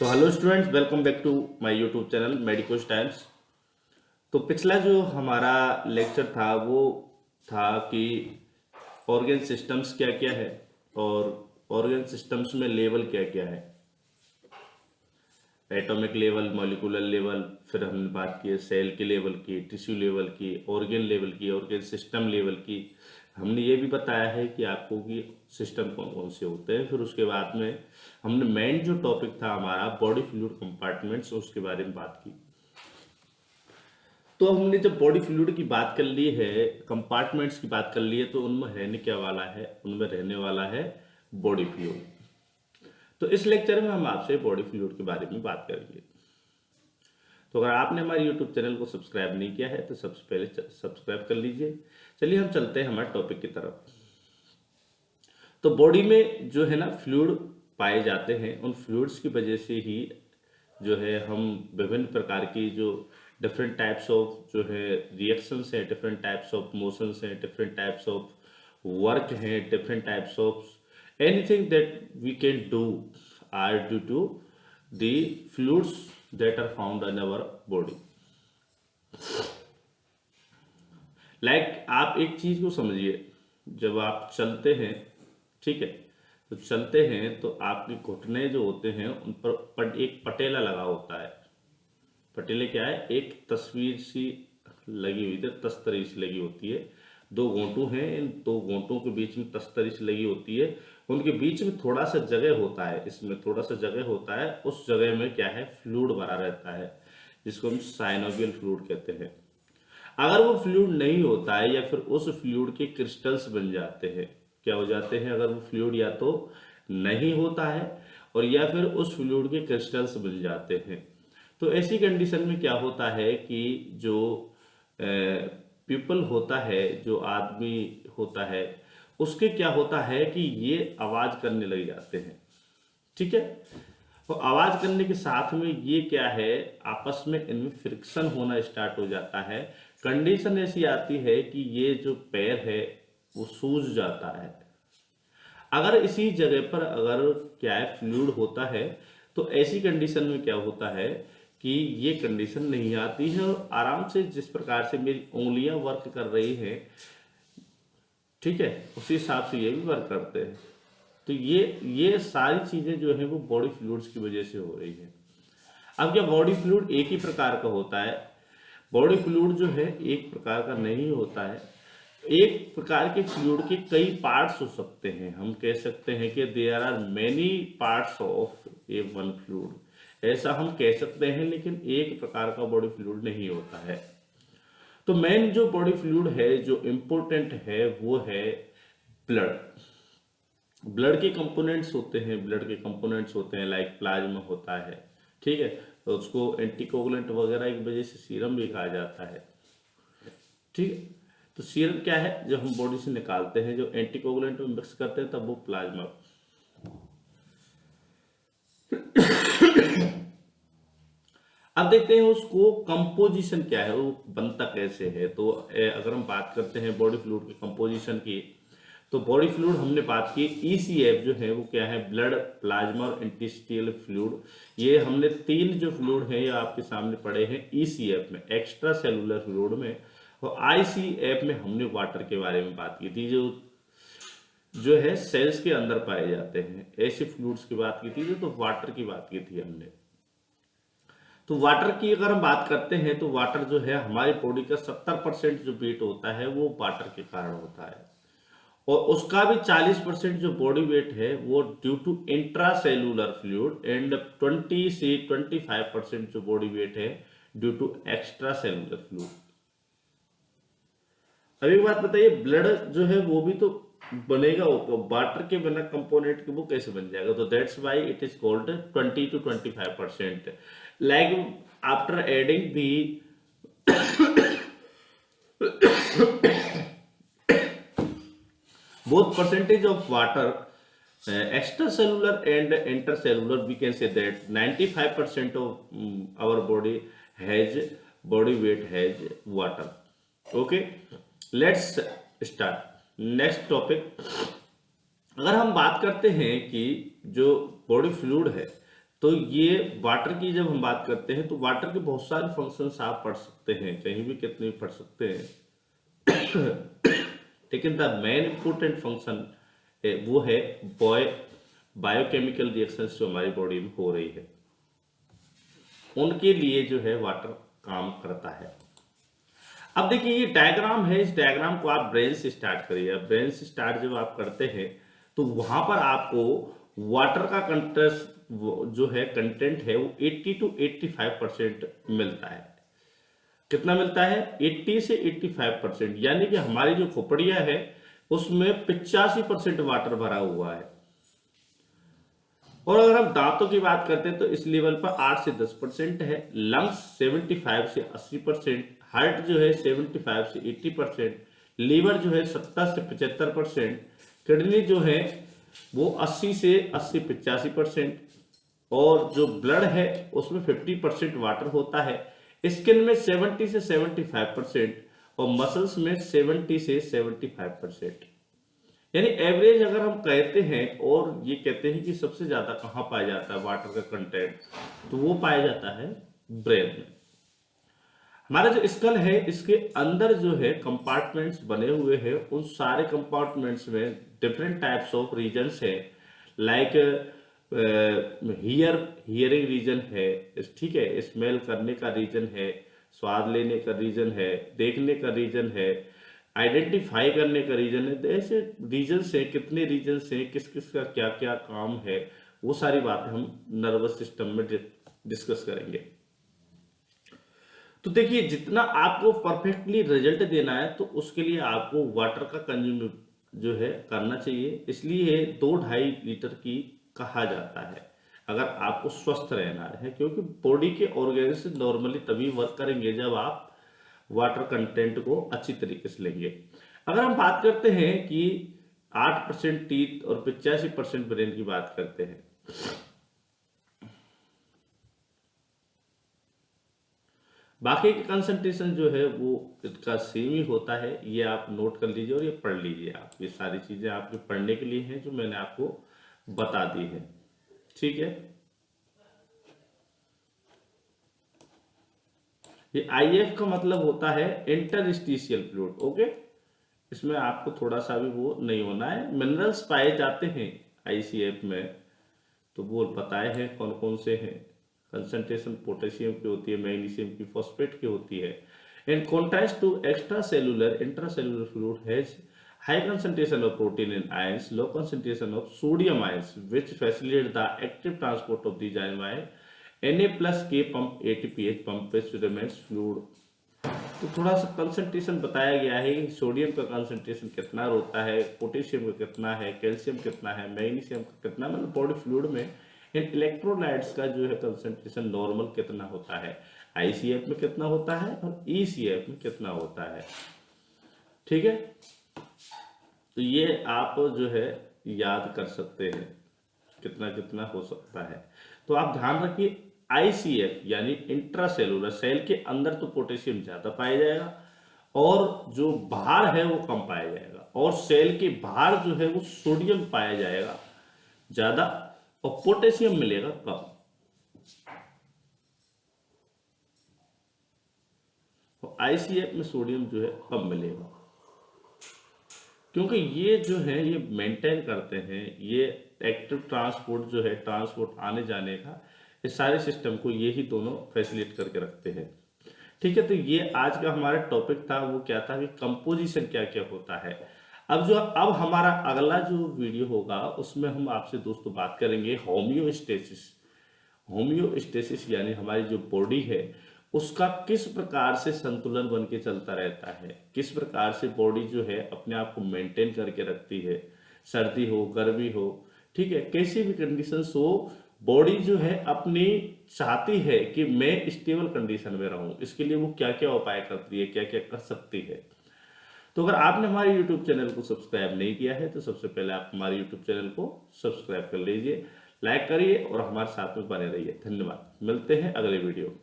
So hello students, welcome back to my YouTube channel Medicos Times. तो पिछला जो हमारा लेक्चर था वो था कि ऑर्गन सिस्टम्स क्या क्या है और ऑर्गन सिस्टम्स में लेवल क्या क्या है। एटॉमिक लेवल, मॉलिक्यूलर लेवल, फिर हमने बात की सेल के लेवल की, टिश्यू लेवल की, ऑर्गन लेवल की, ऑर्गन सिस्टम लेवल की। हमने ये भी बताया है कि आपको कि सिस्टम कौन कौन से होते हैं। फिर उसके बाद में हमने मेन जो टॉपिक था हमारा बॉडी फ्लूइड कंपार्टमेंट्स, उसके बारे में बात की। तो हमने जब बॉडी फ्लूइड की बात कर ली है, कंपार्टमेंट्स की बात कर ली है, तो उनमें रहने क्या वाला है, उनमें रहने वाला है बॉडी फ्लूइड। तो इस लेक्चर में हम आपसे बॉडी फ्लूइड के बारे में बात करेंगे। तो अगर आपने हमारे यूट्यूब चैनल को सब्सक्राइब नहीं किया है तो सबसे पहले सब्सक्राइब कर लीजिए। चलिए हम चलते हैं हमारे टॉपिक की तरफ। तो बॉडी में जो है ना फ्लूइड पाए जाते हैं, उन फ्लूइड्स की वजह से ही जो है हम विभिन्न प्रकार की जो डिफरेंट टाइप्स ऑफ जो है रिएक्शंस हैं, डिफरेंट टाइप्स ऑफ मोशंस हैं, डिफरेंट टाइप्स ऑफ वर्क हैं, different types of anything that we can do are due to the fluids that are found in our body. Like आप एक चीज को समझिए, जब आप चलते हैं, ठीक है, तो चलते हैं तो आपके घुटने जो होते हैं उन पर एक पटेला लगा होता है। पटेले क्या है, एक तस्वीर सी लगी हुई है, तस्तरी सी लगी होती है। दो गोंटू हैं, इन दो गोंटों के बीच में तस्तरी सी लगी होती है। उनके बीच में थोड़ा सा जगह होता है, इसमें थोड़ा सा जगह होता है। उस जगह में क्या है, फ्लूइड भरा रहता है, जिसको हम साइनोवियल फ्लूइड कहते हैं। अगर वो फ्लूइड नहीं होता है या फिर उस फ्लूइड के क्रिस्टल्स बन जाते हैं, क्या हो जाते हैं, अगर वो फ्लूइड या तो नहीं होता है और या फिर उस फ्लूइड के क्रिस्टल्स बन जाते हैं, तो ऐसी कंडीशन में क्या होता है कि जो पीपल होता है, जो आदमी होता है, उसके क्या होता है कि ये आवाज करने लग जाते हैं। ठीक है, तो आवाज करने के साथ में ये क्या है, आपस में इनमें फ्रिक्शन होना स्टार्ट हो जाता है। कंडीशन ऐसी आती है कि ये जो पैर है वो सूज जाता है। अगर इसी जगह पर अगर क्या है फ्लूइड होता है, तो ऐसी कंडीशन में क्या होता है कि ये कंडीशन नहीं आती है और आराम से जिस प्रकार से मेरी उंगलियां वर्क कर रही हैं, ठीक है, उसी हिसाब से ये भी वर्क करते हैं। तो ये सारी चीजें जो है वो बॉडी फ्लूइड्स की वजह से हो रही है। अब क्या बॉडी फ्लूइड एक ही प्रकार का होता है? बॉडी फ्लूइड जो है एक प्रकार का नहीं होता है। एक प्रकार के फ्लूइड के कई पार्ट्स हो सकते हैं। हम कह सकते हैं कि there are many parts of a one fluid, ऐसा हम कह सकते हैं, लेकिन एक प्रकार का बॉडी फ्लूइड नहीं होता है। तो मेन जो बॉडी फ्लूइड है, जो इम्पोर्टेंट है, वो है ब्लड। ब्लड के कंपोनेंट्स होते हैं, ब्लड के कंपोनेंट्स होते हैं लाइक प्लाज्मा होता है, ठीक है, तो उसको एंटीकोगुलेंट वगैरह की वजह से सीरम भी कहा जाता है। ठीक है, तो सीरम क्या है, जब हम बॉडी से निकालते हैं, जो एंटीकोगुलेंट में मिक्स करते हैं, तब वो प्लाज्मा। अब देखते हैं उसको कंपोजिशन क्या है, वो बनता कैसे है। तो अगर हम बात करते हैं बॉडी फ्लूइड के कंपोजिशन की, तो बॉडी फ्लूइड हमने बात की, ईसीएफ जो है वो क्या है, ब्लड, प्लाज्मा और इंटस्टिशियल फ्लूइड। ये हमने तीन जो फ्लूइड है ये आपके सामने पड़े हैं ईसीएफ में, एक्स्ट्रा सेलुलर फ्लूइड में। और आईसीएफ में हमने वाटर के बारे में बात की थी, जो है सेल्स के अंदर पाए जाते हैं। ऐसे फ्लूइड्स की बात की थी, तो वाटर की बात की थी हमने। तो वाटर की अगर हम बात करते हैं, तो वाटर जो है हमारी बॉडी का 70% जो वेट होता है वो वाटर के कारण होता है, और उसका भी 40% जो बॉडी वेट है वो due to intracellular fluid, and 20 से 25% जो बॉडी वेट है due to extracellular fluid. अब एक बात बताइए, ब्लड जो है वो भी तो बनेगा, वाटर के बिना कंपोनेंट के वो कैसे बन जाएगा? तो that's why it is called 20 to 25%। Like after adding the both percentage of water, extracellular and intercellular, we can say that 95% of our body has body weight has water. Okay, let's start next topic। अगर हम बात करते हैं कि जो body fluid है, तो ये वाटर की जब हम बात करते हैं तो वाटर के बहुत सारे फंक्शंस आप पढ़ सकते हैं, कहीं भी कितने भी पढ़ सकते हैं। लेकिन द मेन इंपॉर्टेंट फंक्शन वो है बायोकेमिकल रिएक्शंस जो हमारी बॉडी में हो रही है, उनके लिए जो है वाटर काम करता है। अब देखिए ये डायग्राम है, इस डायग्राम को आप ब्रेन से स्टार्ट करिए। ब्रेन से स्टार्ट जब आप करते हैं तो वहां पर आपको वाटर का कंटेस्ट जो है कंटेंट है वो 80 to 85% मिलता है। कितना मिलता है? 80 से 85%, यानी कि हमारी जो खोपड़िया है उसमें 85% वाटर भरा हुआ है। और अगर हम दांतों की बात करते हैं तो इस लेवल पर 8 से 10% है, लंग्स 75 से 80%, हार्ट जो है 75 से 80%, लीवर जो है 70 से 75%, किडनी जो है वो 80 से 85%, और जो ब्लड है उसमें 50% वाटर होता है, स्किन में 70 से 75% और मसल्स में 70 से 75%। यानी एवरेज अगर हम कहते हैं और ये कहते हैं कि सबसे ज्यादा कहाँ पाया जाता है वाटर का कंटेंट, तो वो पाया जाता है ब्रेन में। हमारा जो स्कल है इसके अंदर जो है कंपार्टमेंट्स बने हुए हैं, उन सारे कंपार्टमेंट्स में डिफरेंट टाइप्स ऑफ रीजन्स है, लाइक हियरिंग रीजन है, ठीक है, स्मेल करने का रीजन है, स्वाद लेने का रीजन है, देखने का रीजन है, आइडेंटिफाई करने का रीजन है। तो ऐसे रीजन से कितने रीजन से किस किस का क्या क्या काम है, वो सारी बातें हम नर्वस सिस्टम में डिस्कस करेंगे। तो देखिए जितना आपको परफेक्टली रिजल्ट देना है तो उसके लिए आपको वाटर का कंज्यूम जो है करना चाहिए, इसलिए 2-2.5 लीटर की कहा जाता है अगर आपको स्वस्थ रहना है, क्योंकि बॉडी के ऑर्गेन्स नॉर्मली तभी वर्क करेंगे जब आप वाटर कंटेंट को अच्छी तरीके से लेंगे। अगर हम बात करते हैं कि 8% टीथ और 85% ब्रेन की बात करते हैं, बाकी के कंसंट्रेशन जो है वो इसका सेम ही होता है। ये आप नोट कर लीजिए और ये पढ़ लीजिए आप, ये सारी चीजें आपके पढ़ने के लिए हैं जो मैंने आपको बता दी है, ठीक है। ये आईएफ का मतलब होता है इंटरस्टिशियल फ्लूइड, ओके। इसमें आपको थोड़ा सा भी वो नहीं होना है। मिनरल्स पाए जाते हैं आईसीएफ में, तो वो बताए हैं कौन कौन से हैं। कंसंट्रेशन पोटेशियम की होती है, मैग्नीशियम की, फॉस्फेट की होती है। In contrast to extracellular intracellular fluid has high concentration of protein and ions, low concentration of sodium ions, which facilitate the active transport of these ions. Na plus K pump ATPH pump which remains fluid। तो थोड़ा सा concentration बताया गया है, sodium का concentration कितना होता है, पोटेशियम का कितना है, कैल्शियम कितना है, मैग्नीशियम का कितना, मतलब बॉडी फ्लूइड में इन इलेक्ट्रोलाइट्स का जो है कंसंट्रेशन नॉर्मल कितना होता है, आईसीएफ में कितना होता है और ईसीएफ में कितना होता है, ठीक है। तो ये आप जो है याद कर सकते हैं कितना कितना हो सकता है। तो आप ध्यान रखिए आईसीएफ यानी इंट्रासेलुलर, सेल के अंदर तो पोटेशियम ज्यादा पाया जाएगा और जो बाहर है वो कम पाया जाएगा, और सेल के बाहर जो है वो सोडियम पाया जाएगा ज्यादा और पोटेशियम मिलेगा कम। तो आईसीएफ में सोडियम जो है कम मिलेगा, क्योंकि ये जो है ये मेंटेन करते हैं, ये एक्टिव ट्रांसपोर्ट जो है, ट्रांसपोर्ट आने जाने का, इस सारे सिस्टम को ये ही दोनों फैसिलिटेट करके रखते हैं, ठीक है। तो ये आज का हमारा टॉपिक था, वो क्या था कि कंपोजिशन क्या क्या होता है। अब हमारा अगला जो वीडियो होगा उसमें हम आपसे दोस्तों बात करेंगे होम्योस्टेसिस। होम्योस्टेसिस यानी हमारी जो बॉडी है उसका किस प्रकार से संतुलन बन के चलता रहता है, किस प्रकार से बॉडी जो है अपने आप को मेंटेन करके रखती है, सर्दी हो गर्मी हो, ठीक है, कैसी भी कंडीशंस हो, बॉडी जो है अपनी चाहती है कि मैं स्टेबल कंडीशन में रहूं, इसके लिए वो क्या क्या उपाय करती है, क्या क्या कर सकती है। तो अगर आपने हमारे YouTube चैनल को सब्सक्राइब नहीं किया है तो सबसे पहले आप हमारे YouTube चैनल को सब्सक्राइब कर लीजिए, लाइक करिए और हमारे साथ में बने रहिए। धन्यवाद, मिलते हैं अगले वीडियो।